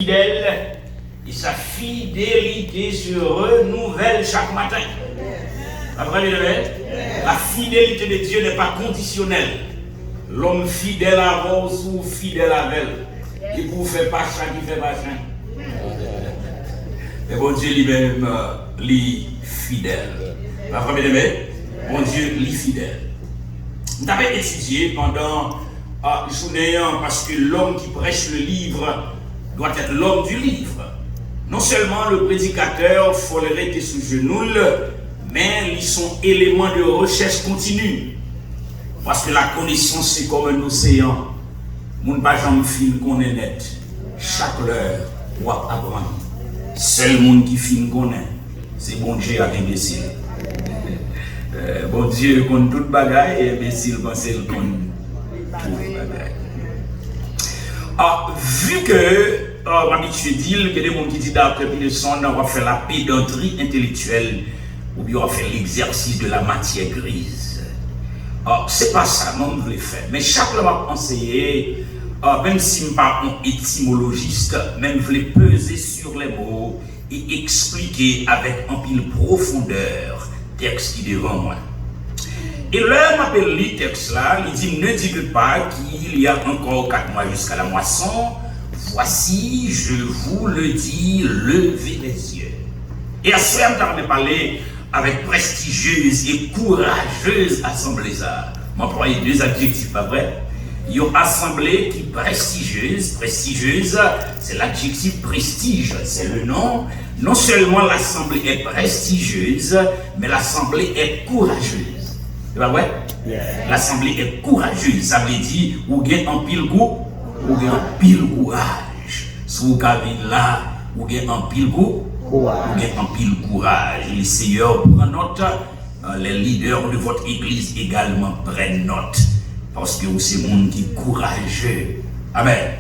fidèle et sa fidélité se renouvelle chaque matin. Après les lever, la fidélité de Dieu n'est pas conditionnelle. L'homme fidèle à Rose ou fidèle à elle. Il ne fait pas ça, il ne fait pas ça. Mais bon Dieu lui-même, lui fidèle. Après les lever, bon Dieu lui fidèle. Nous avons étudié pendant une journée parce que l'homme qui prêche le livre doit être l'homme du livre. Non seulement le prédicateur follerait et sous genoux, mais ils sont éléments de recherche continue. Parce que la connaissance c'est comme un océan. Mon pas jamais fin qu'on est net. Chaque heure doit apprendre. Seul monde qui fin qu'on est, c'est bon Dieu avec imbécile. Bon Dieu compte toute bagaille et imbécile pense qu'il compte toute bagaille. Vu que m'habitué dire que des gens qui disent d'après Peterson, on va faire la pédanterie intellectuelle ou bien on va faire l'exercice de la matière grise. C'est pas ça, non, on veut le faire. Mais chaque fois m'a enseigné, même si je ne suis pas un étymologiste, même je vais peser sur les mots et expliquer avec un pile profondeur texte qui est devant moi. Et là, m'appelle le texte là, il dit ne dites pas qu'il y a encore 4 mois jusqu'à la moisson. Voici, je vous le dis, levez les yeux. Et à ce moment-là, on a parlé avec prestigieuse et courageuse assemblée. M'employer 2 adjectifs, pas vrai? Il y a une assemblée qui est prestigieuse. Prestigieuse, c'est l'adjectif prestige, c'est le nom. Non seulement l'assemblée est prestigieuse, mais l'assemblée est courageuse. C'est pas vrai? L'assemblée est courageuse. Ça veut dire, ou gain en pile goût, ou gain en pile courage. Si vous avez là, ou gain en pile goût, ou gain en pile courage. Les seigneurs prennent note, les leaders de votre église également prennent note. Parce que vous c'est monde qui est courageux. Amen.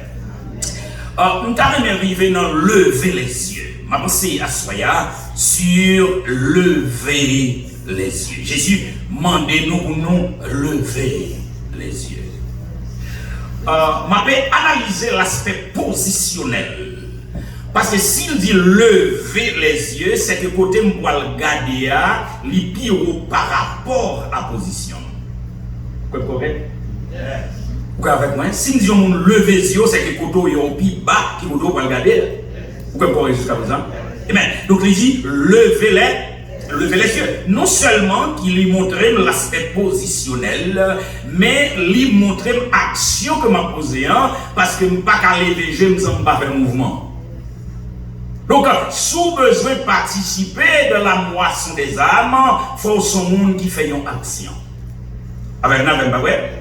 Nous t'avons arrivé dans lever les yeux. Ma pensée à Soya sur lever les yeux. Jésus mandez-nous pour nous lever les yeux. Je vais analyser l'aspect positionnel. Parce que s'il dit lever les yeux, c'est que côté je vais regarder les pires par rapport à la position. Vous comprenez? Vous avec moi? Si nous disons lever les yeux, c'est que côté est au plus bas qui vous doit regarder. Vous comprenez jusqu'à présent? Donc il dit lever les yeux. Non seulement qu'il lui montrait l'aspect positionnel, mais lui montrait l'action que m'a posée, parce que je ne peux pas lever, je ne peux pas faire mouvement. Donc, sous besoin de participer de la moisson des âmes, il faut son monde qui fait une action. Avec pas vrai?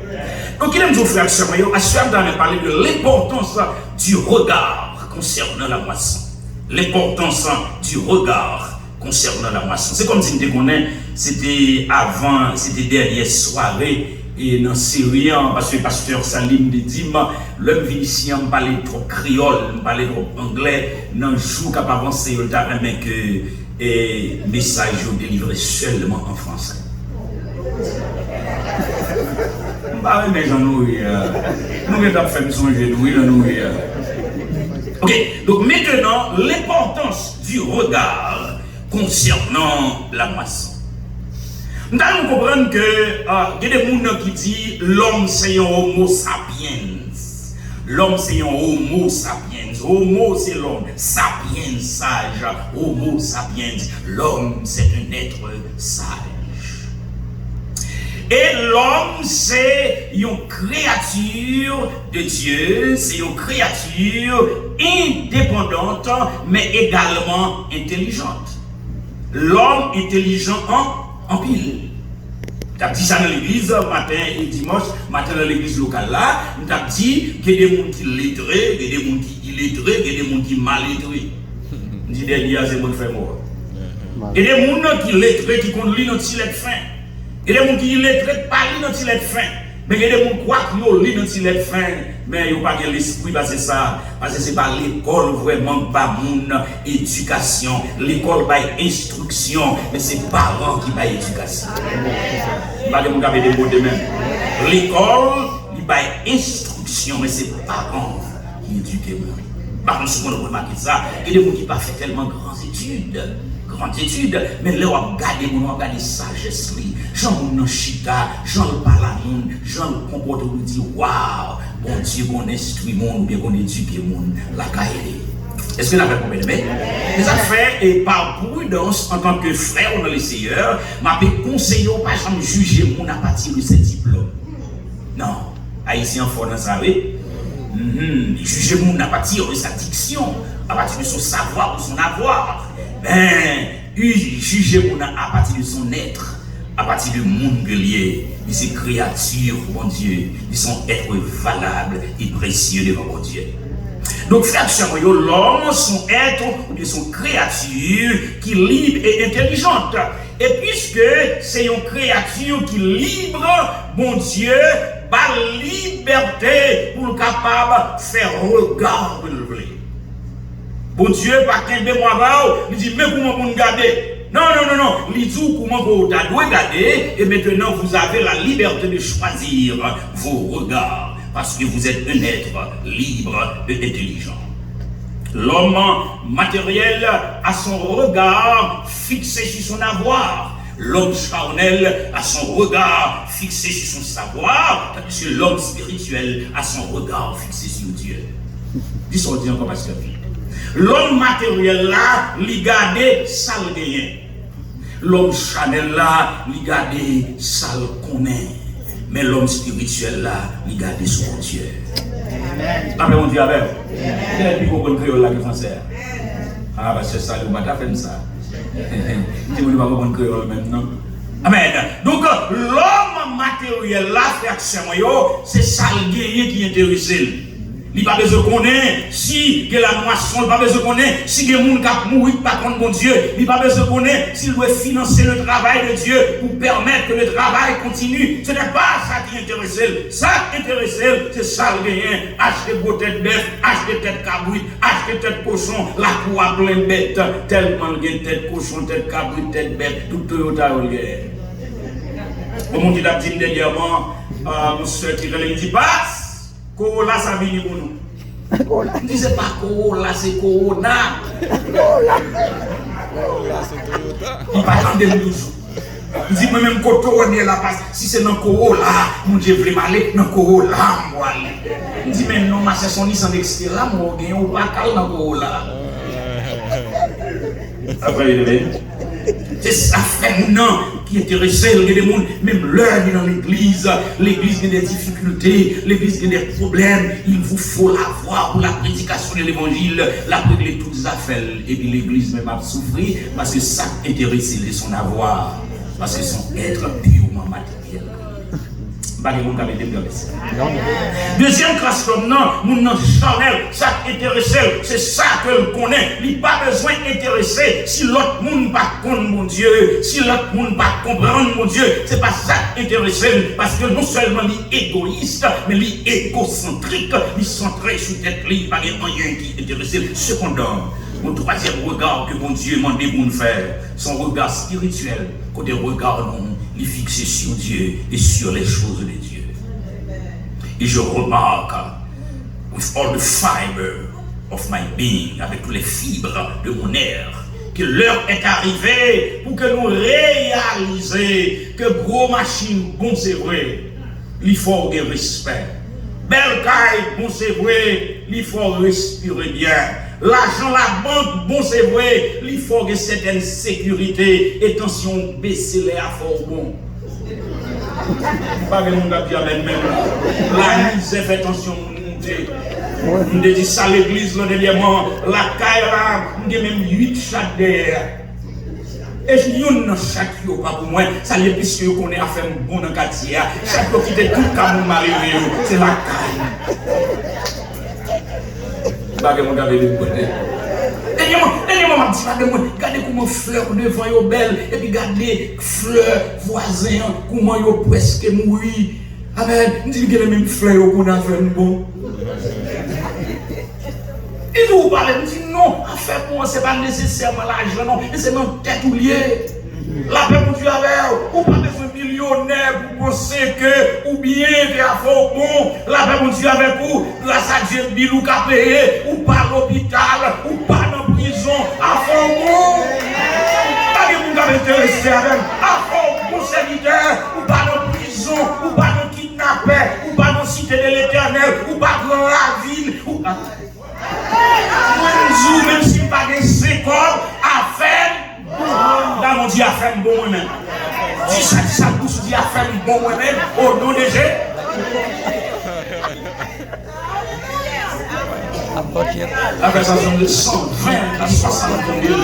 Donc, il aime dire, frère, sœur, à ce moment, on a parlé de l'importance du regard concernant la moisson. L'importance du regard concernant la moisson. C'est comme si on connaît, c'était avant, c'était dernière soirée, et dans Syrie, parce que le pasteur Salim de Dim, l'homme vénitien parlait trop créole, parlait trop anglais, dans le jour qu'il a avancé, il a même que le message est délivré seulement en français. Bah, mais j'en ai nous avons fait songer, nous. Ok, donc maintenant, l'importance du regard concernant la moisson. Nous allons comprendre que il y a des gens qui disent l'homme c'est un homo sapiens. L'homme c'est un homo sapiens. Homo c'est l'homme. Sapiens, sage. Homo sapiens. L'homme c'est un être sage. Et l'homme c'est une créature de Dieu. C'est une créature indépendante mais également intelligente. L'homme intelligent en pile. Tu as dit ça dans l'église, matin et dimanche, matin dans l'église locale là, tu as dit qu'il y a des gens qui lettrés, il y a des gens qui illettrés, il y a des gens qui mal lettrés. Je dis derrière, c'est bon faire mort. Il y a des gens qui lettrés, qui comptent lire notre lettre fin. Il y a des gens qui illettrés, pas lire notre lettre fin. Mais il y a des gens qui croient qu'ils lisent notre lettre fin, mais ils n'ont pas l'esprit, parce que ça, parce que c'est pas l'école vraiment, pas mon éducation. L'école pas instruction, mais c'est parents qui pas éducation. Pas de mon cas des mots de même. L'école, il pas instruction, mais c'est parents qui éduquent. Par contre, souvent, on remarque ça. Il y a des gens qui n'ont pas fait tellement grandes études, mais là, on regarde sagesse, Jean on chita, Jean le parle à monde, Jean le comporte, on dit waouh, bon Dieu, qu'on instruit monde, ou bien qu'on éduque monde, la caille. Est-ce que vous avez compris? Les affaires, et par prudence, en tant que frère dans les seigneurs, m'a conseillé pas de juger mon à partir de ce diplôme. Non, haïtien fort dans ça, oui. Juger mon à partir de sa diction, à partir de son savoir ou son avoir. Ben, juger mon à partir de son être, à partir du monde que lié, de ces créatures, mon Dieu, ils sont êtres valables et précieux devant mon Dieu. Donc, frère, l'homme, son être ou bien son créature qui est libre et intelligente. Et puisque c'est une créature qui est libre, bon Dieu, par liberté pour le capable de faire regard de le bon Dieu, pas qu'un bémoire, il dit, mais comment vous regardez? Non. Il dit, comment vous regardez? Et maintenant, vous avez la liberté de choisir vos regards. Parce que vous êtes un être libre et intelligent. L'homme matériel a son regard fixé sur son avoir. L'homme charnel a son regard fixé sur son savoir, tandis que l'homme spirituel a son regard fixé sur Dieu. Dis-moi encore parce que l'homme matériel là, il garde ça le gagne. L'homme charnel là, il garde ça le connaît. Mais l'homme spirituel là, il garde son Dieu. Amen. On dit avec. Il y a plus qu'on créole là qui français. Ah, parce que ça, le matin fait ça. Tu ne vas pas comprendre créole maintenant. Amen. Donc, l'homme matériel là, c'est ça le guerrier qui est intéressé. Il n'a pas besoin de connaître si il y a la moisson, il n'a pas besoin de connaître si il y a des gens qui mourent par contre mon Dieu, il n'a pas besoin de connaître s'il doit financer le travail de Dieu pour permettre que le travail continue. Ce n'est pas ça qui intéresse. Ça qui intéresse, c'est ça le gain. Acheter vos têtes bêtes, acheter tête cabrit, acheter tête cochon, la cour à plein bête, tellement il y a tête cochon, tête cabrit, tête bête, tout Toyota au gain. Comme on dit dernièrement, mon soeur qui dit passe. Corolla, ça vient pour nous. Ne disait pas Corolla, c'est Corona. Corolla, c'est Toyota. Il va attendre nous. Il dit, moi-même, quand on est là, si c'est dans Corolla, mon Dieu, vraiment aller dans Corolla, moi. Il dit, mais non, c'est son Nissan Extra, là, moi, je ne pas calme dans Corolla. Après, il c'est ça, frère, non, qui intéressait les gens, même l'heure dans l'église a des difficultés, l'église a des problèmes, il vous faut la voir pour la prédication de l'évangile, la régler toutes les affaires, et puis l'église même a souffert, parce que ça intéressait les son avoir, parce que son être purement matériel. Deuxième classe comme non, mon charnel, ça intéressé, c'est ça que le connaît. Il n'a pas besoin d'intéresser si l'autre monde pas comprendre mon Dieu, si l'autre monde pas comprendre mon Dieu, c'est pas ça intéressé, parce que non seulement il est égoïste, mais il est égocentrique, il est centré sur tête, il pas rien qui intéresse. Cependant, mon troisième regard que mon Dieu m'a demandé pour faire, son regard spirituel, côté regard non, il est fixé sur Dieu et sur les choses de Dieu. Et je remarque, with all the fiber of my being, avec toutes les fibres de mon air, que l'heure est arrivée pour que nous réalisions que gros machine, bon c'est vrai, il faut que respect. Belle caille, bon c'est vrai, il faut respirer bien. L'argent, la banque, bon c'est vrai, il faut que certaines sécurités et tension baisser les affaires bon. Pas que mon gars même la misère fait tension monter. On dit ça l'église là dernièrement, la caille là, on dit même 8 chats derrière. Et je dis chaque jour pas pour moi, ça les puisque vous connaissez à faire bon dans le quartier. Chaque fois qui était tout comme mon mari, c'est la caille. Pas que mon gars veut le côté. Dernièrement, regardez comment fleurs devant yo belle et puis regardez fleurs voisins comment yo presque mourir. Amen. Dis que les mêmes fleurs qu'on a fait bon. Et vous parlez, me dit non, affaire pour moi c'est pas nécessairement l'argent non, c'est mon tête ou lié. La paix pour Dieu avec ou pas besoin de millionnaire pour penser que ou bien que à fond bon. La paix pour Dieu avec vous, grâce à Dieu, bilou qu'a payé, ou pas à l'hôpital, ou pas dans prison, à fond bon. Pas de monde intéressé avec à fond bon serviteur, ou pas dans prison, ou pas dans kidnappé, ou pas dans cité de l'éternel, ou pas dans la ville, ou pas. Même si pas de sécole, à faire. Là, on dit à faire bon moi-même. Dis ça, bouche dit à faire bon moi-même au nom de Jésus. Après ça, on de 120 à 60 000.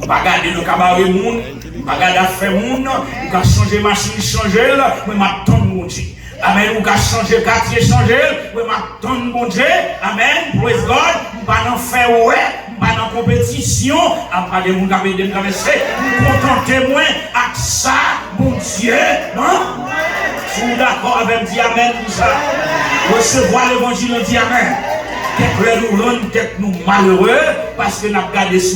On va garder le cabaret monde, on va garder à faire monde, on va changer machine, changer là, mais m'attendre mon Dieu. Amen. On va changer quartier, changer, mais m'attendre mon Dieu. Amen. Praise God. On va en faire ouais. Pas dans compétition, après de mon gars de traverser, nous contenter moins avec ça, mon Dieu, non? Si vous êtes d'accord avec Dieu, amen, tout ça. Recevoir l'évangile, on dit amen. Peut-être nous rendre, peut-être nous malheureux, parce que nous avons gardé sous.